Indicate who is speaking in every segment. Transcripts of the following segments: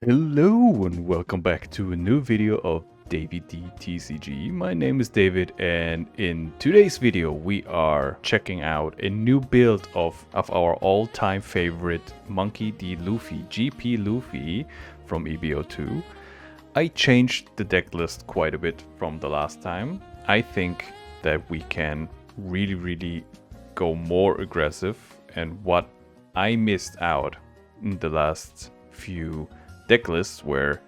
Speaker 1: Hello and welcome back to a new video of David D TCG. My name is David and in today's video we are checking out a new build of our all-time favorite Monkey D. Luffy, GP Luffy from EBO2. I changed the deck list quite a bit from the last time. I think that we can really go more aggressive, and what I missed out in the last few deck lists were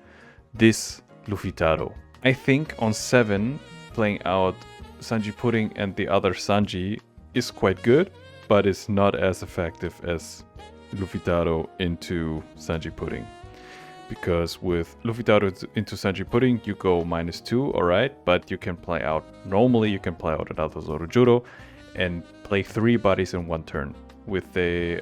Speaker 1: this Luffytarou. I think on 7 playing out Sanji Pudding and the other Sanji is quite good, but it's not as effective as Luffytarou into Sanji Pudding. Because with Luffytarou into Sanji Pudding you go -2, alright, but you can play out, normally you can play out another Zorojuro and play 3 bodies in one turn. With the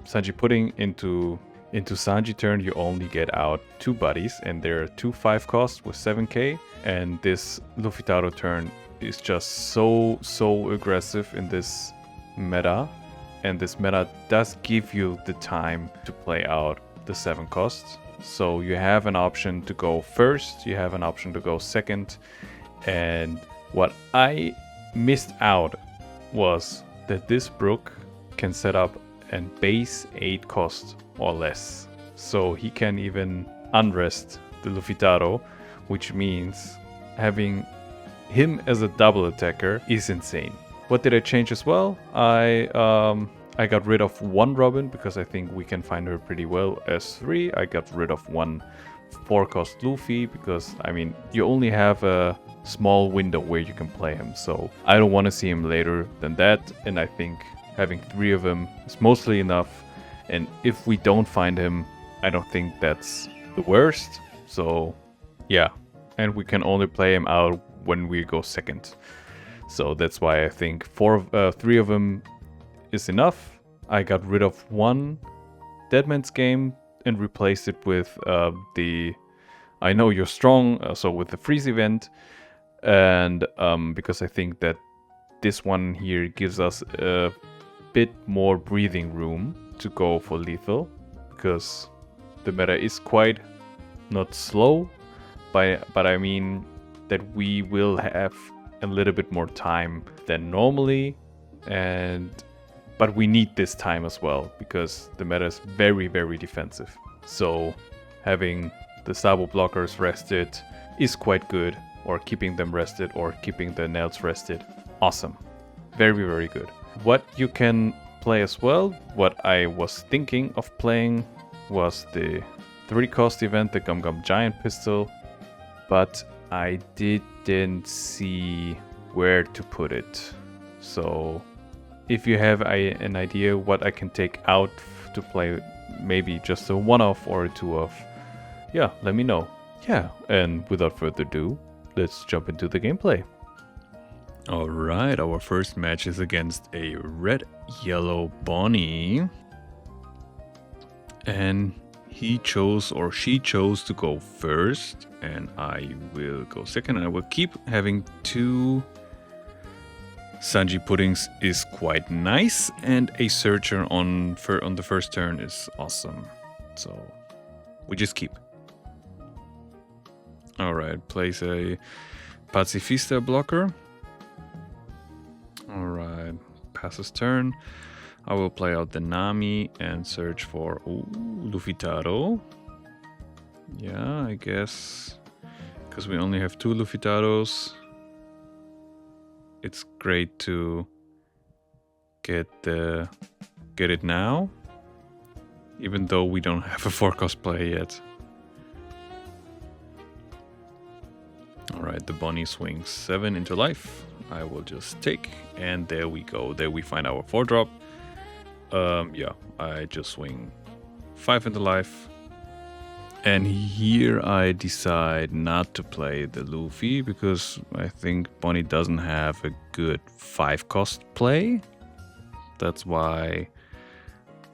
Speaker 1: Sanji Pudding into Sanji turn, you only get out 2 bodies, and they're 2 5 cost with 7k. And this Luffytarou turn is just so aggressive in this meta, and this meta does give you the time to play out the 7 costs. So you have an option to go first, you have an option to go second, and what I missed out was that this Brook can set up and base 8 cost or less. So he can even unrest the Luffytarou, which means having him as a double attacker is insane. What did I change as well? I got rid of one Robin because I think we can find her pretty well as 3. I got rid of one 4 cost Luffy because, I mean, you only have a small window where you can play him. So I don't want to see him later than that, and I think having 3 of them is mostly enough. And if we don't find him, I don't think that's the worst. So yeah, and we can only play him out when we go second. So that's why I think 3 of them is enough. I got rid of one Deadman's Game and replaced it with the I Know You're Strong, so with the freeze event. And because I think that this one here gives us a bit more breathing room to go for lethal, because the meta is quite not slow, but I mean that we will have a little bit more time than normally, but we need this time as well because the meta is very defensive. So having the Sabo blockers rested is quite good, or keeping them rested, or keeping the nails rested. Awesome. Very good. What you can play as well, what I was thinking of playing was the 3 cost event, the Gum Gum Giant Pistol, but I didn't see where to put it. So if you have an idea what I can take out to play, maybe just a 1-off or a 2-off, yeah, let me know. Yeah, and without further ado, let's jump into the gameplay. Alright, our first match is against a red-yellow Bonney. And he chose, or she chose, to go first, and I will go second. I will keep having 2 Sanji Puddings is quite nice, and a Searcher on the first turn is awesome. So we just keep. Alright, place a Pacifista blocker. Alright, passes turn. I will play out the Nami and search for Luffytarou. Yeah, I guess because we only have 2 Luffytarous, it's great to get it now, even though we don't have a 4-cost play yet. Alright, the Bonney swings 7 into life. I will just take, and there we go. There we find our 4-drop. Yeah, I just swing 5 into life. And here I decide not to play the Luffy because I think Bonney doesn't have a good 5-cost play. That's why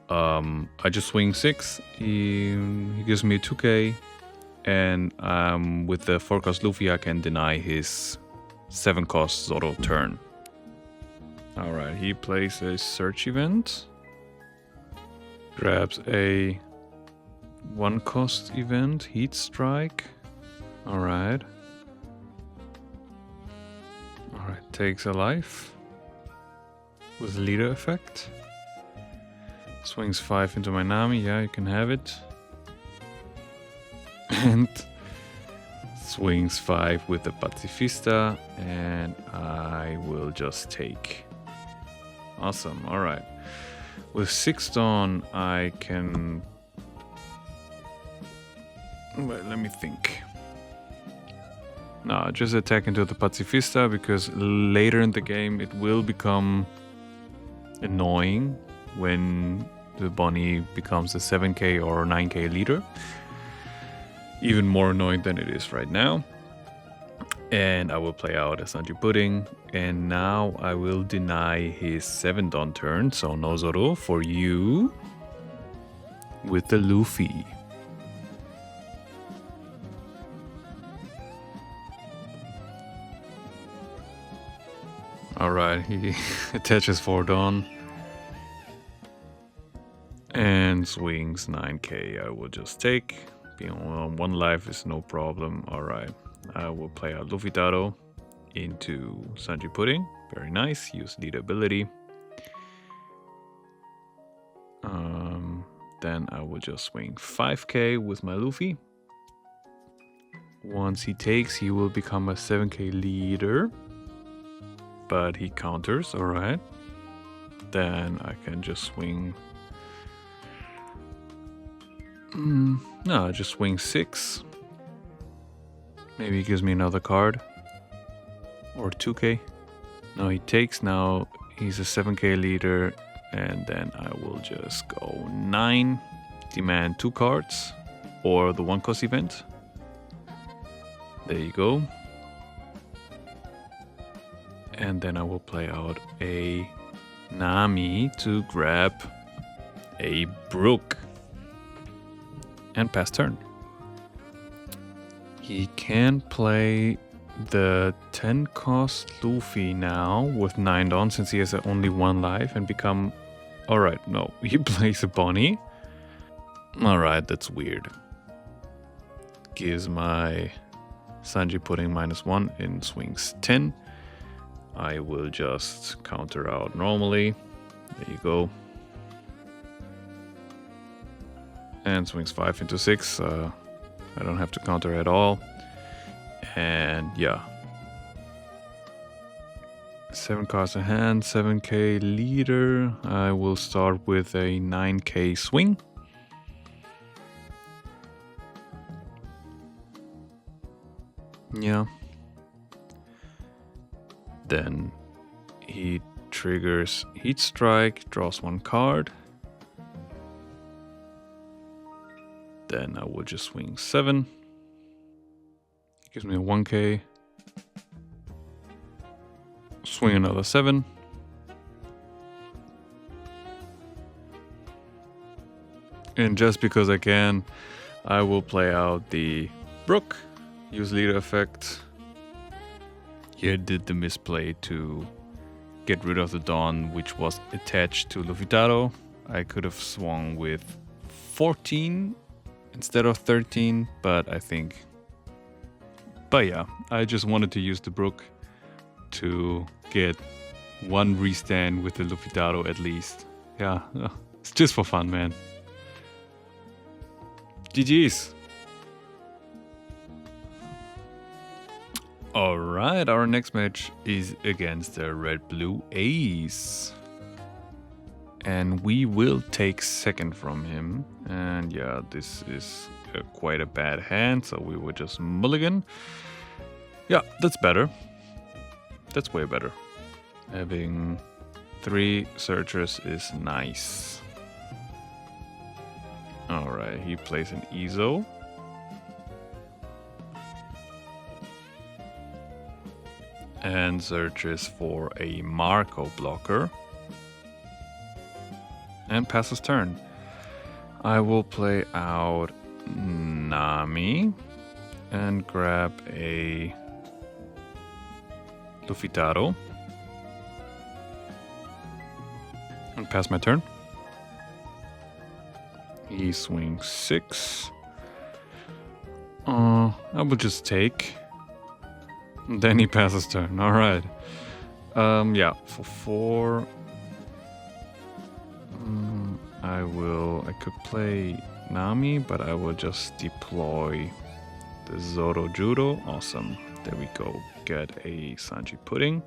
Speaker 1: I just swing 6. He gives me 2k, and with the 4-cost Luffy I can deny his 7-cost Zoro turn. Alright, he plays a search event. Grabs a One cost event, heat strike. Alright. Alright, takes a life. With leader effect. Swings 5 into my Nami, yeah, you can have it. And swings 5 with the Pacifista, and I will just take. Awesome, alright. With 6 Dawn, I can... Wait, let me think. No, just attack into the Pacifista, because later in the game it will become annoying when the Bonney becomes a 7k or 9k leader. Even more annoying than it is right now. And I will play out a Sanji Pudding. And now I will deny his 7 Dawn turn. So no Zoro for you. With the Luffy. Alright, he attaches 4 Dawn. And swings 9k. I will just take. Being on 1 life is no problem. Alright, I will play out Luffytarou into Sanji Pudding. Very nice. Use lead ability. Then I will just swing 5k with my Luffy. Once he takes, he will become a 7k leader. But he counters, alright. Then I can just swing... no, just swing 6. Maybe he gives me another card. Or 2k. No, he takes now. He's a 7k leader. And then I will just go 9. Demand 2 cards. Or the 1 cost event. There you go. And then I will play out a Nami to grab a Brook. And pass turn. He can play the 10 cost Luffy now with 9 Dawn since he has only 1 life and become... Alright, no, he plays a Bonney. Alright, that's weird. Gives my Sanji Pudding -1 in swings 10. I will just counter out normally. There you go. And swings 5 into 6. I don't have to counter at all. And yeah. 7 cards in hand, 7k leader. I will start with a 9k swing. Yeah. Then he triggers Heat Strike, draws 1 card. Then I will just swing 7. Gives me a 1k. Swing another 7. And just because I can, I will play out the Brook. Use leader effect. Here did the misplay to get rid of the Dawn, which was attached to Luffytarou. I could have swung with 14 instead of 13, but I think... But yeah, I just wanted to use the Brook to get 1 restand with the Luffytarou at least. Yeah, it's just for fun, man. GG's. Alright, our next match is against the Red Blue Ace. And we will take 2nd from him. And yeah, this is quite a bad hand, so we will just mulligan. Yeah, that's better. That's way better. Having 3 searchers is nice. Alright, he plays an Ezo. And searches for a Marco blocker. And passes turn. I will play out Nami and grab a Luffytarou and pass my turn. He swings 6. I will just take. Then he passes turn. Alright. Yeah, for 4. I could play Nami, but I will just deploy the Zoro Judo. Awesome. There we go. Get a Sanji Pudding.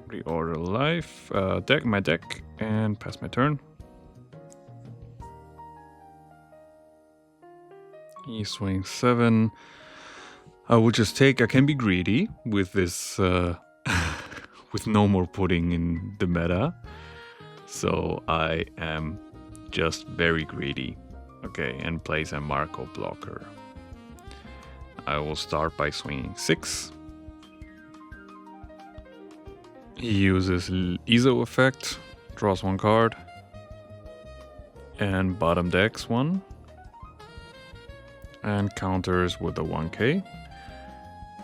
Speaker 1: Reorder life. Deck my deck and pass my turn. He swings 7. I will just take. I can be greedy with this. With no more pudding in the meta. So I am just very greedy. Okay, and place a Marco blocker. I will start by swinging 6. He uses Izo effect, draws 1 card, and bottom decks 1, and counters with a 1k.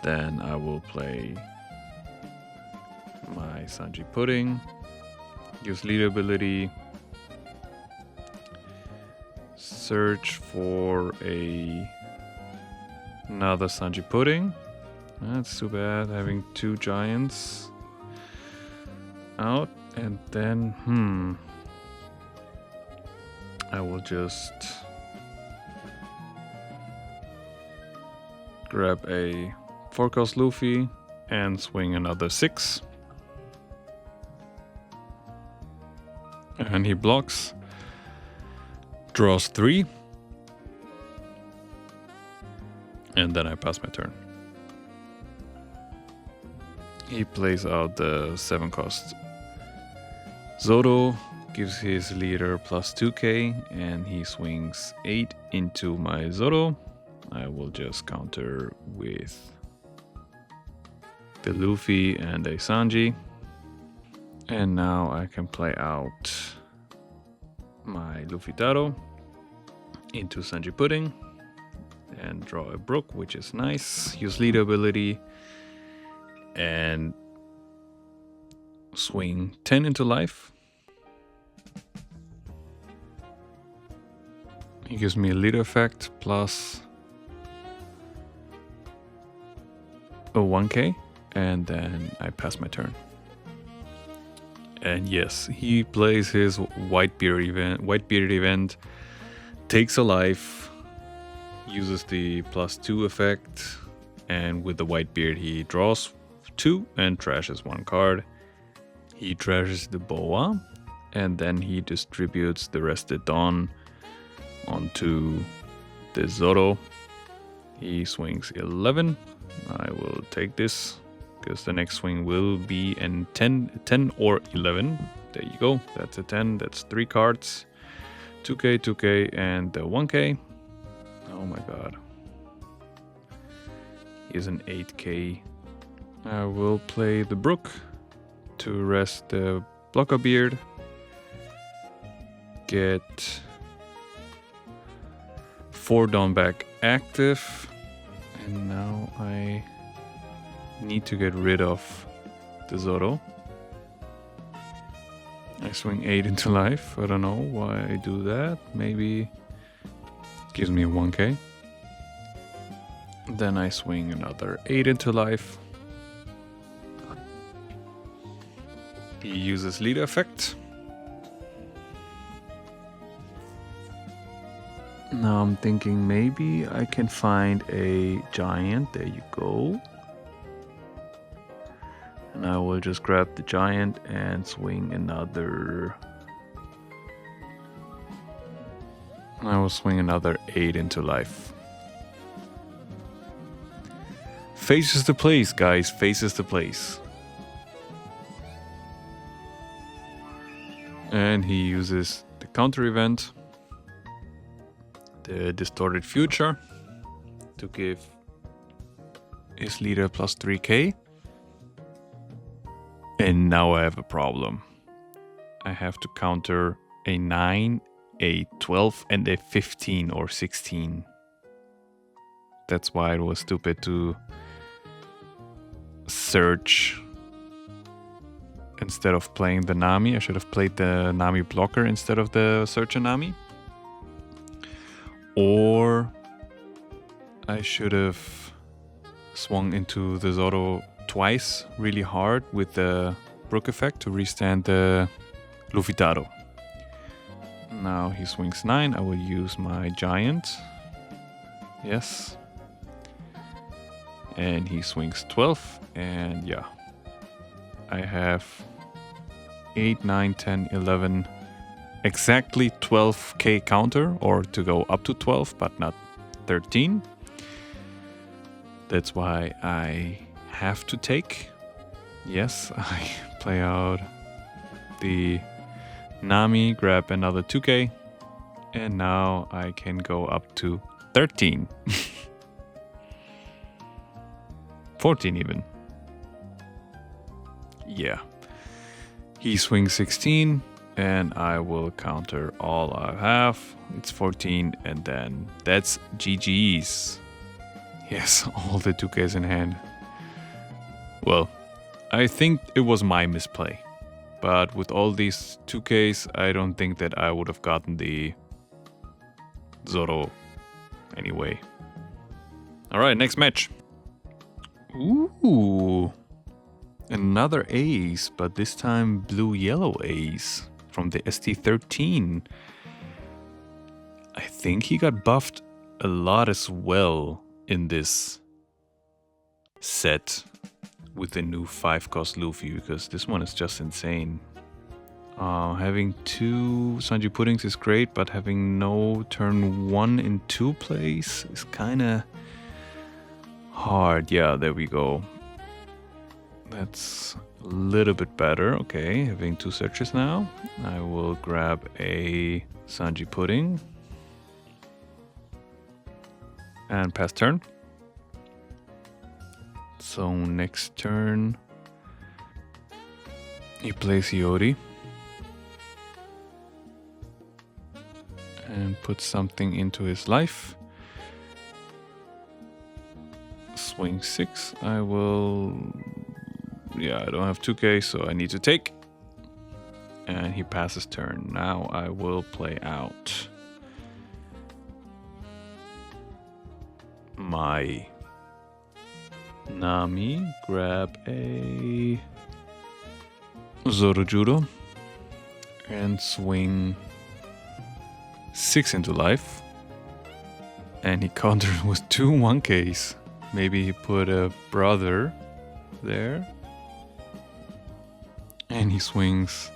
Speaker 1: Then I will play my Sanji Pudding, use lead ability, search for another Sanji Pudding. That's too bad, having 2 giants out. And then I will just grab a 4-cost Luffy and swing another 6. And he blocks, draws 3, and then I pass my turn. He plays out the 7-cost Zoro, gives his leader plus 2k, and he swings 8 into my Zoro. I will just counter with the Luffy and a Sanji. And now I can play out my Luffytarou into Sanji Pudding and draw a Brook, which is nice. Use lead ability and swing 10 into life. He gives me a leader effect plus a 1k, and then I pass my turn. And yes, he plays his Whitebeard event, takes a life, uses the +2 effect, and with the Whitebeard he draws 2 and trashes 1 card. He trashes the Boa, and then he distributes the Rested Dawn onto the Zoro. He swings 11. I will take this, because the next swing will be in 10 or 11. There you go. That's a 10. That's 3 cards. 2k, 2k, and 1k. Oh my god. Here's an 8k. I will play the Brook to rest the Blocker Beard. Get 4 Dawn back active. And now I need to get rid of the Zoro. I swing 8 into life. I don't know why I do that. Maybe it gives me 1k. Then I swing another 8 into life. He uses leader effect. Now I'm thinking maybe I can find a giant. There you go. And I will just grab the giant and swing another. I will swing another 8 into life. Faces the place, guys. Faces the place. And he uses the counter event, the Distorted Future, to give his leader plus 3k. And now I have a problem. I have to counter a 9, a 12, and a 15 or 16. That's why it was stupid to search instead of playing the Nami. I should have played the Nami blocker instead of the Searcher Nami. Or I should have swung into the Zoro twice really hard with the Brook effect to restand the Luffytarou. Now he swings 9. I will use my Giant. Yes. And he swings 12. And yeah. I have 8, 9, 10, 11. Exactly 12k counter, or to go up to 12, but not 13. That's why I have to take. Yes, I play out the Nami, grab another 2k, and now I can go up to 13. 14 even. Yeah. He swings 16, and I will counter all I have. It's 14, and then that's GG's. Yes, all the 2Ks in hand. Well, I think it was my misplay. But with all these 2Ks, I don't think that I would have gotten the Zoro anyway. Alright, next match. Ooh. Another ace, but this time blue-yellow ace from the ST13. I think he got buffed a lot as well in this set with the new 5-cost Luffy, because this one is just insane. Having 2 Sanji Puddings is great, but having no turn 1 in 2 plays is kinda hard. Yeah, there we go. That's a little bit better. Okay, having 2 searches now. I will grab a Sanji Pudding and pass turn. So next turn he plays Hiyori and puts something into his life. Swing 6. I will... Yeah, I don't have 2k, so I need to take. And he passes turn. Now I will play out my Nami, grab a Zorojuro and swing 6 into life. And he countered with 2 1Ks. Maybe he put a brother there. And he swings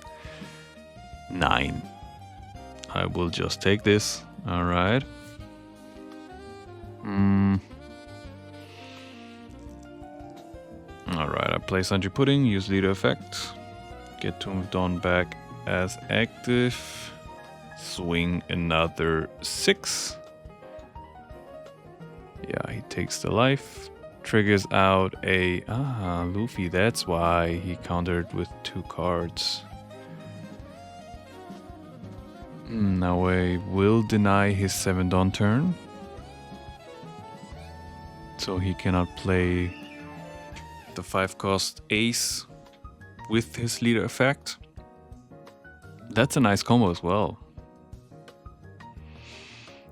Speaker 1: 9. I will just take this. Alright. Alright, I play Sanji Pudding, use leader effect. Get Tomb of Dawn back as active. Swing another 6. Yeah, he takes the life. Triggers out a... Luffy, that's why he countered with 2 cards. Now I will deny his 7 Dawn turn. So he cannot play the 5-cost ace with his leader effect. That's a nice combo as well.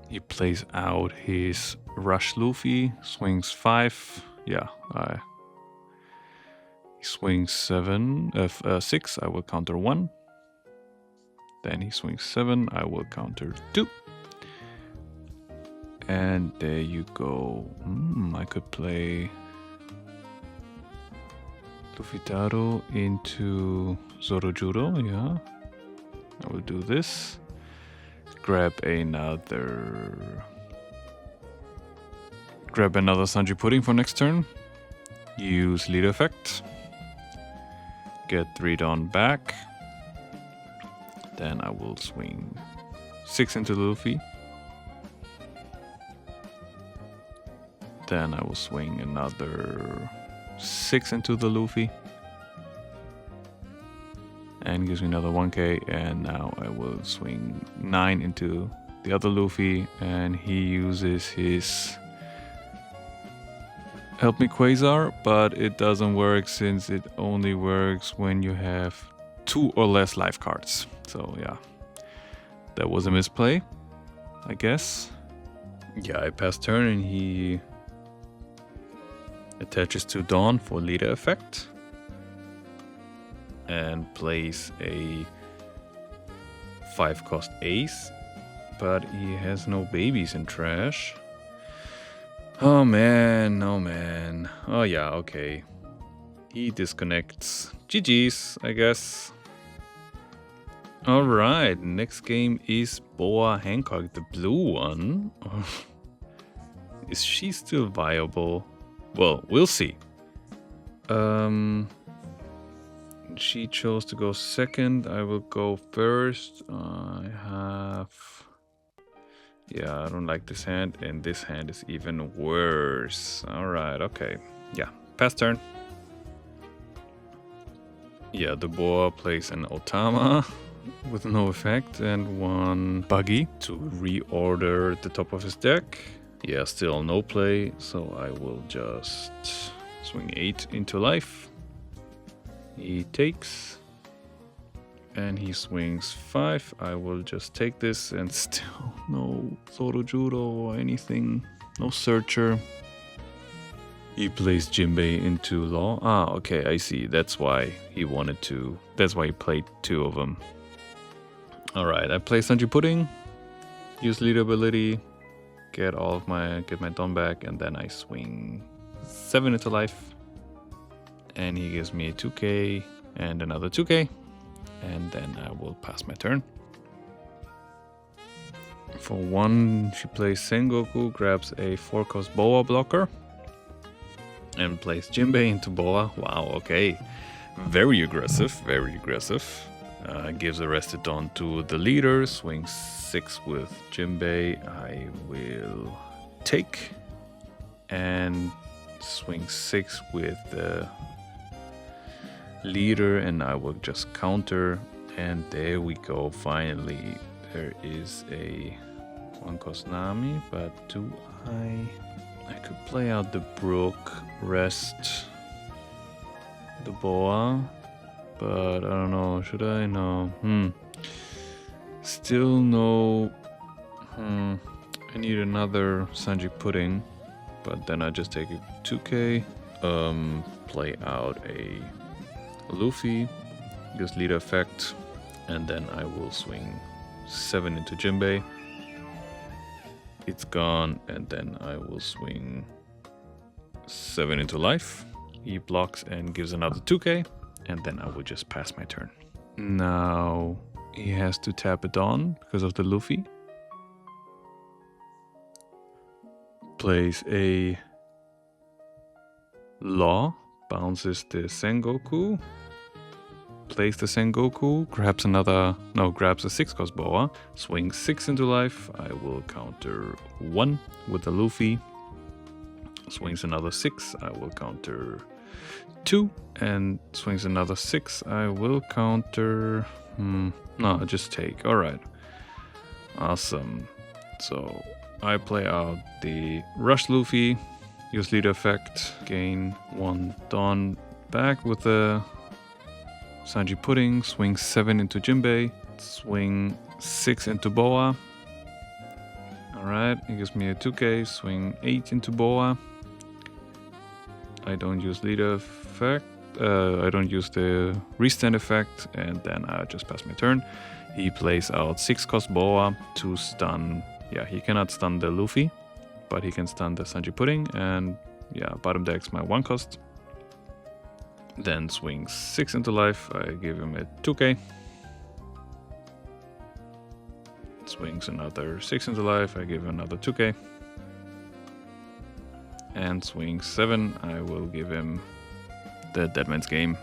Speaker 1: He plays out his Rush Luffy, swings 5. Yeah, he swings 6. I will counter 1. Then he swings 7. I will counter 2. And there you go. I could play Luffytarou into Zorojuro. Yeah, I will do this. Grab another Sanji Pudding for next turn. Use leader effect. Get 3 Dawn back. Then I will swing 6 into Luffy. Then I will swing another 6 into the Luffy. And gives me another 1k. And now I will swing 9 into the other Luffy. And he uses his Help me Quasar, but it doesn't work since it only works when you have 2 or less life cards. So yeah, that was a misplay, I guess. Yeah, I pass turn and he attaches to Dawn for leader effect and plays a 5-cost ace, but he has no babies in trash. Oh man, oh man. Oh yeah, okay. He disconnects. GG's, I guess. Alright, next game is Boa Hancock, the blue one. Is she still viable? Well, we'll see. She chose to go second. I will go first. I have... Yeah, I don't like this hand, and this hand is even worse. Alright, okay. Yeah, pass turn. Yeah, the Boa plays an Otama with no effect and 1 buggy to reorder the top of his deck. Yeah, still no play, so I will just swing 8 into life. He takes, and he swings 5. I will just take this, and still no Zorojuro or anything, no searcher. He plays Jinbei into Law. Ah, okay, I see. That's why he wanted to. That's why he played 2 of them. Alright, I play Sanji Pudding, use leader ability, get my Dawn back, and then I swing 7 into life. And he gives me a 2k and another 2k. And then I will pass my turn. For 1, she plays Sengoku, grabs a 4-cost Boa blocker. And plays Jinbei into Boa. Wow, okay. Very aggressive, very aggressive. Gives a rested Dawn to the leader, swings 6 with Jinbei. I will take and swing 6 with the leader, and I will just counter. And there we go. Finally, there is a 1-cost Nami, but do I could play out the Brook, rest the Boa, but I don't know. Should I? No. Still no. I need another Sanji Pudding, but then I just take a 2k. Play out a Luffy, use leader effect, and then I will swing 7 into Jinbei. It's gone, and then I will swing 7 into life. He blocks and gives another 2k, and then I will just pass my turn. Now he has to tap it on because of the Luffy. Plays a Law, bounces the Sengoku, plays the Sengoku, grabs a 6-cost Boa, swings 6 into life. I will counter 1 with the Luffy, swings another 6. I will counter 2, and swings another 6. I will counter. No, just take. Alright, awesome. So I play out the Rush Luffy, use leader effect, gain 1 Dawn back with the Sanji Pudding, swing 7 into Jinbei, swing 6 into Boa. Alright, it gives me a 2k, swing 8 into Boa. I don't use leader effect, I don't use the restand effect, and then I just pass my turn. He plays out 6-cost Boa to stun. Yeah, he cannot stun the Luffy, but he can stun the Sanji Pudding, and yeah, bottom deck's my 1-cost. Then swings 6 into life. I give him a 2k. Swings another 6 into life. I give him another 2k. And swings 7. I will give him the Deadman's Game.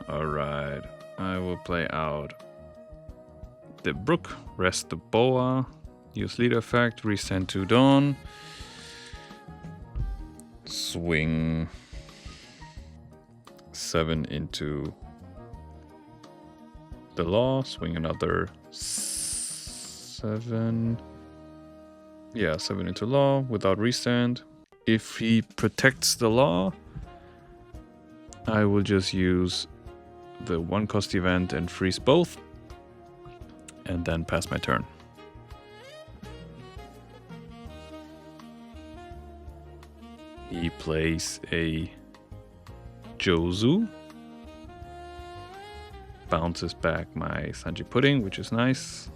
Speaker 1: Alright. I will play out the Brook, rest the Boa, use leader effect, resend to Dawn. Swing 7 into the Law, swing another 7. Yeah, 7 into law without restand. If he protects the law, I will just use the 1-cost event and freeze both, and then pass my turn. He plays a Jozu. Bounces back my Sanji Pudding, which is nice.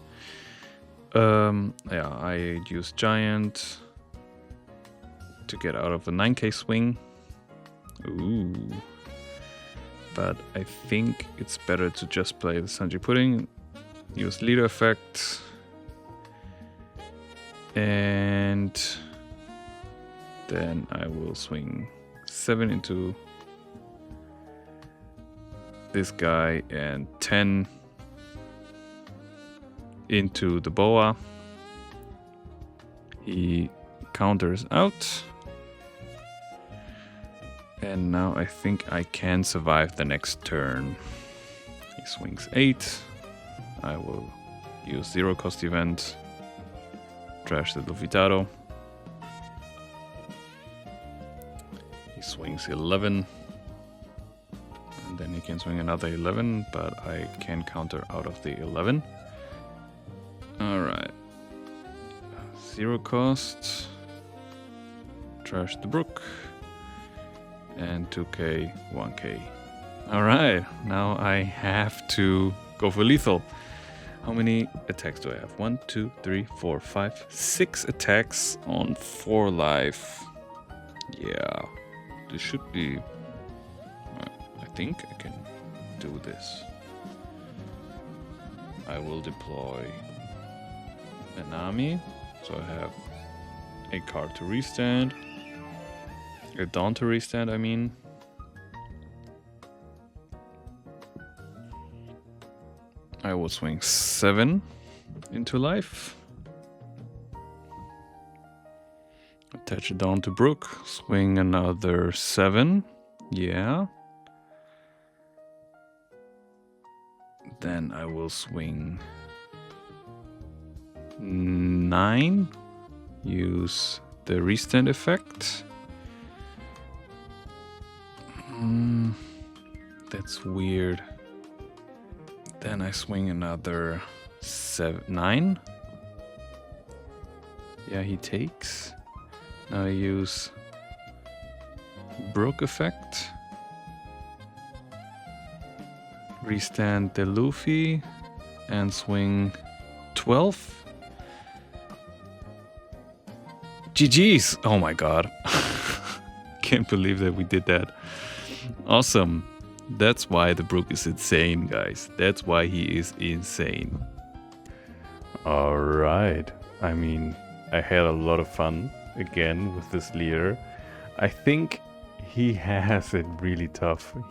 Speaker 1: Yeah, I use Giant to get out of the 9k swing. Ooh. But I think it's better to just play the Sanji Pudding, use leader effect, and then I will swing 7 into this guy and 10 into the Boa. He counters out. And now I think I can survive the next turn. He swings 8. I will use 0-cost event. Trash the Luffytarou. He swings 11. And then he can swing another 11, but I can counter out of the 11. Alright. 0-cost. Trash the Brook. And 2k, 1k. Alright, now I have to go for lethal. How many attacks do I have? 1, 2, 3, 4, 5, 6 attacks on 4 life. Yeah, this should be... I think I can do this. I will deploy an army, so I have a card to restand. A Dawn to restand, I mean. I will swing 7 into life. Attach it down to Brook. Swing another 7. Yeah. Then I will swing 9. Use the restand effect. That's weird. Then I swing another 9. Yeah, he takes. Now I use Brook effect. Restand the Luffy and swing 12. GG's! Oh my god. Can't believe that we did that. Awesome. That's why the Brook is insane, guys. That's why he is insane. Alright. I mean, I had a lot of fun again with this leader. I think he has it really tough.